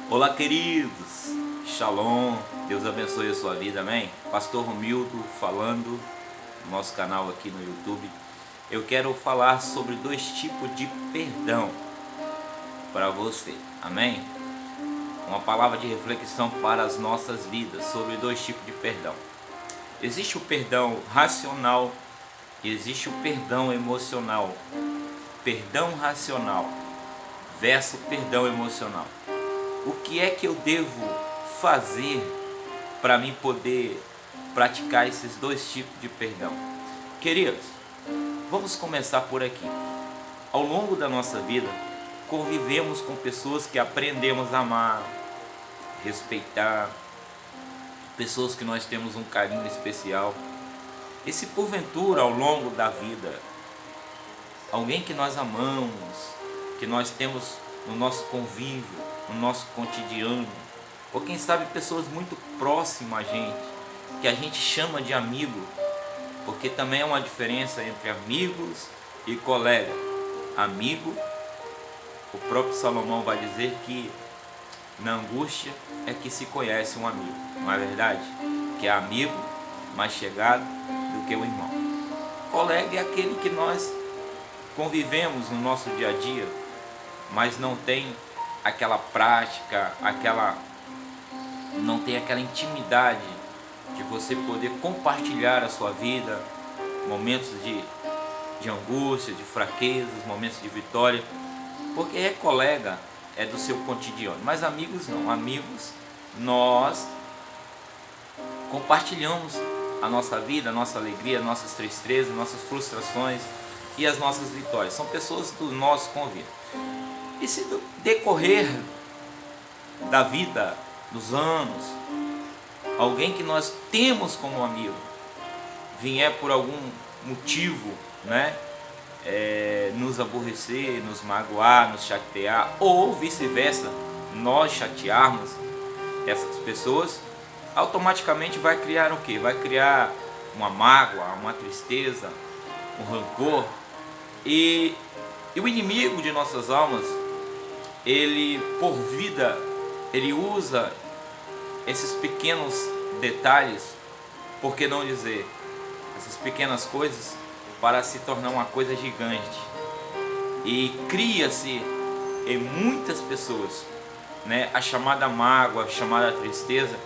Olá, queridos, Shalom, Deus abençoe a sua vida, amém? Pastor Romildo falando no nosso canal aqui no YouTube. Eu quero falar sobre dois tipos de perdão para você, amém? Uma palavra de reflexão para as nossas vidas sobre dois tipos de perdão. Existe o perdão racional e existe o perdão emocional. Perdão racional versus perdão emocional. O que é que eu devo fazer para mim poder praticar esses dois tipos de perdão? Queridos, vamos começar por aqui. Ao longo da nossa vida, convivemos com pessoas que aprendemos a amar, respeitar, pessoas que nós temos um carinho especial. E se porventura ao longo da vida, alguém que nós amamos, que nós temos no nosso convívio, no nosso cotidiano, ou quem sabe pessoas muito próximas a gente, que a gente chama de amigo, porque também é uma diferença entre amigos e colega. Amigo, o próprio Salomão vai dizer que na angústia é que se conhece um amigo, não é verdade? Que é amigo mais chegado do que o irmão. Colega é aquele que nós convivemos no nosso dia a dia, mas não tem aquela prática, não tem aquela intimidade de você poder compartilhar a sua vida, momentos de angústia, de fraquezas, momentos de vitória, porque é colega, é do seu cotidiano, mas amigos não. Amigos, nós compartilhamos a nossa vida, a nossa alegria, nossas tristezas, nossas frustrações e as nossas vitórias. São pessoas do nosso convívio. E se no decorrer da vida, dos anos, alguém que nós temos como amigo vier por algum motivo, nos aborrecer, nos magoar, nos chatear, ou vice-versa, nós chatearmos essas pessoas, automaticamente vai criar o quê? Vai criar uma mágoa, uma tristeza, um rancor. E o inimigo de nossas almas, ele por vida, ele usa esses pequenos detalhes, por que não dizer, essas pequenas coisas, para se tornar uma coisa gigante. E cria-se em muitas pessoas, a chamada mágoa, a chamada tristeza,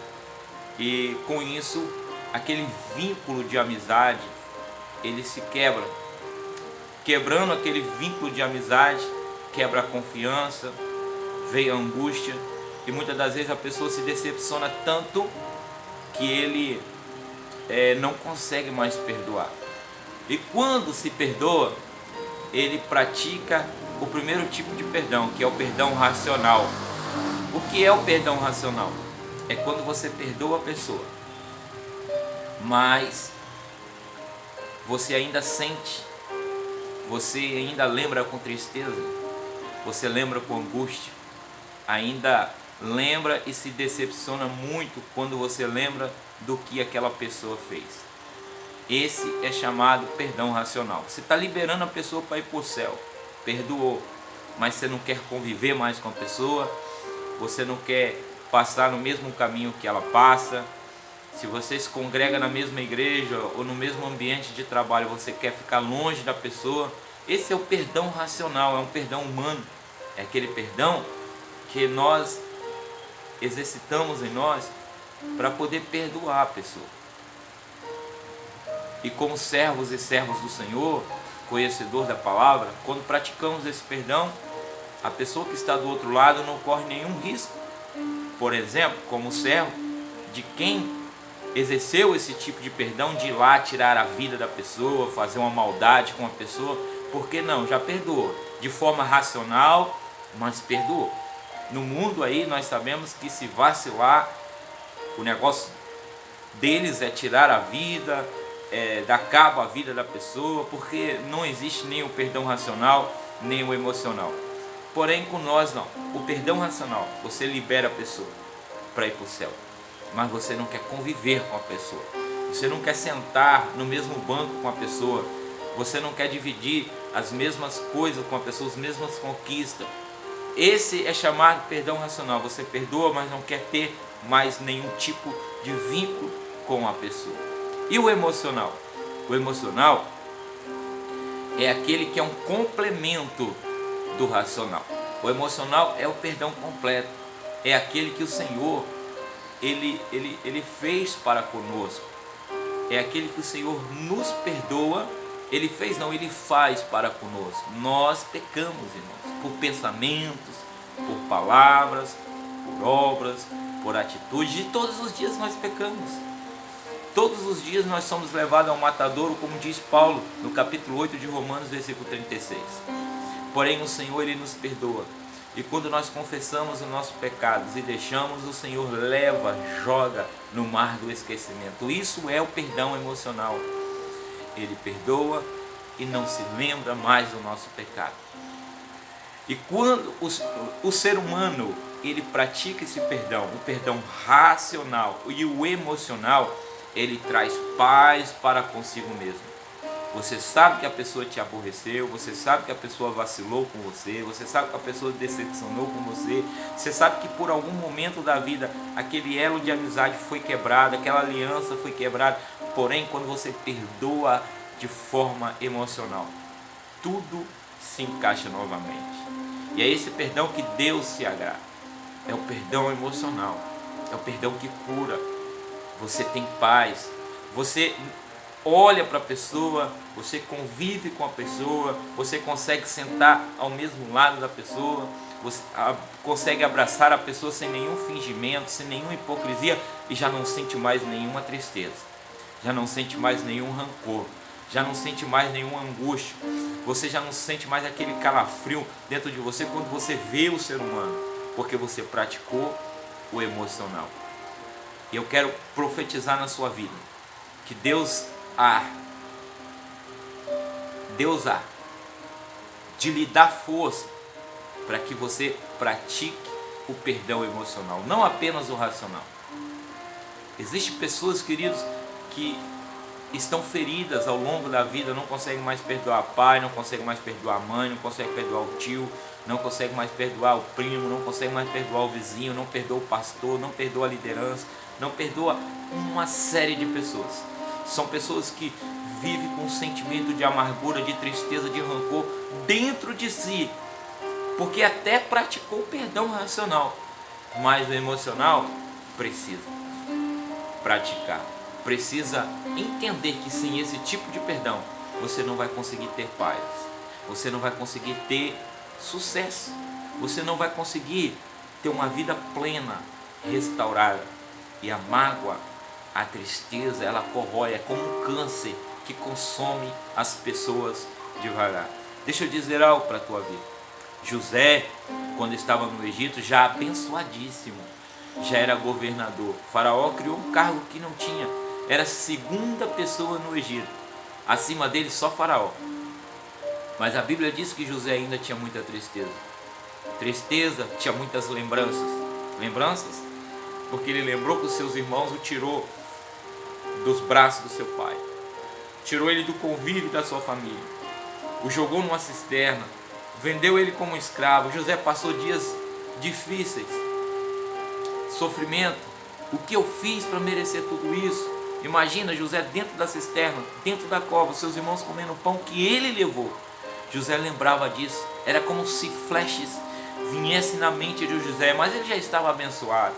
e com isso, aquele vínculo de amizade, ele se quebra. Quebrando aquele vínculo de amizade, quebra a confiança, veio a angústia, e muitas das vezes a pessoa se decepciona tanto que ele não consegue mais perdoar. E quando se perdoa, ele pratica o primeiro tipo de perdão, que é o perdão racional. O que é o perdão racional? É quando você perdoa a pessoa, mas você ainda sente, você ainda lembra com tristeza, você lembra com angústia, ainda lembra e se decepciona muito quando você lembra do que aquela pessoa fez. Esse é chamado perdão racional. Você está liberando a pessoa para ir para o céu, perdoou, mas você não quer conviver mais com a pessoa, você não quer passar no mesmo caminho que ela passa. Se você se congrega na mesma igreja ou no mesmo ambiente de trabalho, você quer ficar longe da pessoa. Esse é o perdão racional, é um perdão humano. É aquele perdão que nós exercitamos em nós para poder perdoar a pessoa. E como servos e servos do Senhor, conhecedor da palavra, quando praticamos esse perdão, a pessoa que está do outro lado não corre nenhum risco. Por exemplo, como servo de quem exerceu esse tipo de perdão, de ir lá tirar a vida da pessoa, fazer uma maldade com a pessoa, porque não, já perdoou, de forma racional, mas perdoou. No mundo aí nós sabemos que se vacilar, o negócio deles é tirar a vida, dar cabo à vida da pessoa, porque não existe nem o perdão racional, nem o emocional. Porém com nós não, o perdão racional, você libera a pessoa para ir para o céu, mas você não quer conviver com a pessoa, você não quer sentar no mesmo banco com a pessoa, você não quer dividir as mesmas coisas com a pessoa, as mesmas conquistas. Esse é chamado perdão racional. Você perdoa, mas não quer ter mais nenhum tipo de vínculo com a pessoa. E o emocional? O emocional é aquele que é um complemento do racional. O emocional é o perdão completo. É aquele que o Senhor ele fez para conosco. É aquele que o Senhor nos perdoa. Ele fez, não, Ele faz para conosco. Nós pecamos, irmãos, por pensamentos, por palavras, por obras, por atitudes. De todos os dias nós pecamos. Todos os dias nós somos levados ao matadouro, como diz Paulo no capítulo 8 de Romanos, versículo 36. Porém o Senhor, Ele nos perdoa. E quando nós confessamos os nossos pecados e deixamos, o Senhor leva, joga no mar do esquecimento. Isso é o perdão emocional. Ele perdoa e não se lembra mais do nosso pecado. E quando o ser humano ele pratica esse perdão, o perdão racional e o emocional, ele traz paz para consigo mesmo. Você sabe que a pessoa te aborreceu, você sabe que a pessoa vacilou com você, você sabe que a pessoa decepcionou com você, você sabe que por algum momento da vida aquele elo de amizade foi quebrado, aquela aliança foi quebrada, porém quando você perdoa de forma emocional, tudo se encaixa novamente. E é esse perdão que Deus se agrada, é o perdão emocional, é o perdão que cura, você tem paz, você olha para a pessoa, você convive com a pessoa, você consegue sentar ao mesmo lado da pessoa, você consegue abraçar a pessoa sem nenhum fingimento, sem nenhuma hipocrisia e já não sente mais nenhuma tristeza, já não sente mais nenhum rancor, já não sente mais nenhuma angústia, você já não sente mais aquele calafrio dentro de você quando você vê o ser humano, porque você praticou o emocional. E eu quero profetizar na sua vida que Deus há de lhe dar força para que você pratique o perdão emocional, não apenas o racional. Existem pessoas, queridos, que estão feridas ao longo da vida, não conseguem mais perdoar pai, não conseguem mais perdoar a mãe, não conseguem perdoar o tio, não conseguem mais perdoar o primo, não conseguem mais perdoar o vizinho, não perdoa o pastor, não perdoa a liderança, não perdoa uma série de pessoas. São pessoas que vivem com um sentimento de amargura, de tristeza, de rancor dentro de si, porque até praticou o perdão racional, mas o emocional precisa praticar, precisa entender que sem esse tipo de perdão você não vai conseguir ter paz, você não vai conseguir ter sucesso, você não vai conseguir ter uma vida plena, restaurada. E a mágoa, a tristeza, ela corrói, é como um câncer que consome as pessoas devagar. Deixa eu dizer algo para a tua vida. José, quando estava no Egito, já abençoadíssimo, já era governador. O faraó criou um cargo que não tinha, era a segunda pessoa no Egito, acima dele só faraó. Mas a Bíblia diz que José ainda tinha muita tristeza, tinha muitas lembranças, porque ele lembrou que os seus irmãos o tirou dos braços do seu pai, tirou ele do convívio da sua família, o jogou numa cisterna, vendeu ele como escravo. José passou dias difíceis, sofrimento. O que eu fiz para merecer tudo isso? Imagina José dentro da cisterna, dentro da cova, seus irmãos comendo o pão que ele levou. José lembrava disso, era como se flashes viessem na mente de José, mas ele já estava abençoado,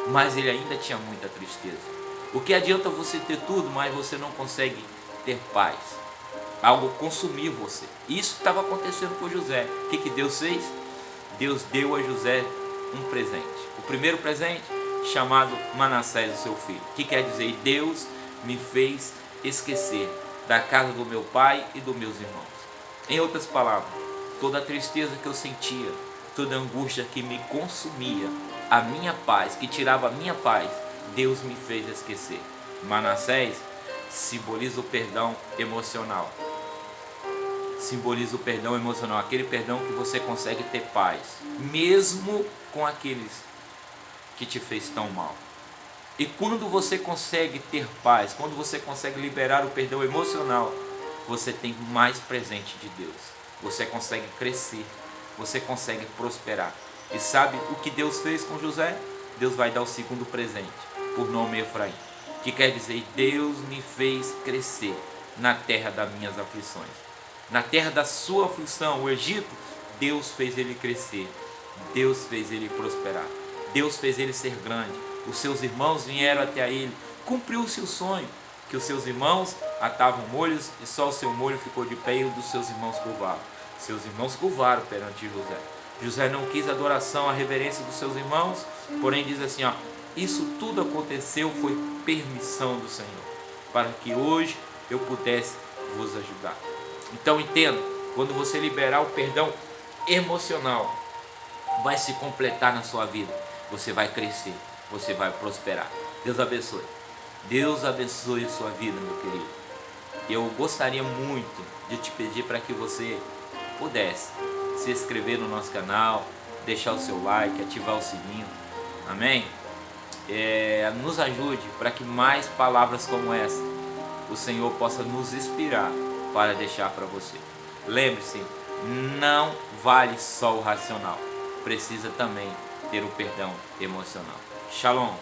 mas ele ainda tinha muita tristeza. O que adianta você ter tudo, mas você não consegue ter paz? Algo consumir você. Isso estava acontecendo com José. O que Deus fez? Deus deu a José um presente. O primeiro presente, chamado Manassés, o seu filho. Que quer dizer, Deus me fez esquecer da casa do meu pai e dos meus irmãos. Em outras palavras, toda a tristeza que eu sentia, toda a angústia que me consumia, a minha paz, que tirava a minha paz, Deus me fez esquecer. Manassés simboliza o perdão emocional. Simboliza o perdão emocional, aquele perdão que você consegue ter paz, mesmo com aqueles que te fez tão mal. E quando você consegue ter paz, quando você consegue liberar o perdão emocional, você tem mais presente de Deus. Você consegue crescer, você consegue prosperar. E sabe o que Deus fez com José? Deus vai dar o segundo presente, por nome Efraim, que quer dizer, Deus me fez crescer na terra das minhas aflições. Na terra da sua aflição, o Egito, Deus fez ele crescer, Deus fez ele prosperar, Deus fez ele ser grande. Os seus irmãos vieram até ele, cumpriu o seu sonho, que os seus irmãos atavam molhos e só o seu molho ficou de pé e o dos seus irmãos curvaram. Seus irmãos curvaram perante José. José não quis adoração, a reverência dos seus irmãos, porém diz assim, ó, isso tudo aconteceu, foi permissão do Senhor, para que hoje eu pudesse vos ajudar. Então entenda, quando você liberar o perdão emocional, vai se completar na sua vida, você vai crescer, você vai prosperar. Deus abençoe. Deus abençoe a sua vida, meu querido. Eu gostaria muito de te pedir para que você pudesse se inscrever no nosso canal, deixar o seu like, ativar o sininho, amém? Nos ajude para que mais palavras como essa o Senhor possa nos inspirar para deixar para você. Lembre-se, não vale só o racional, precisa também ter o perdão emocional. Shalom.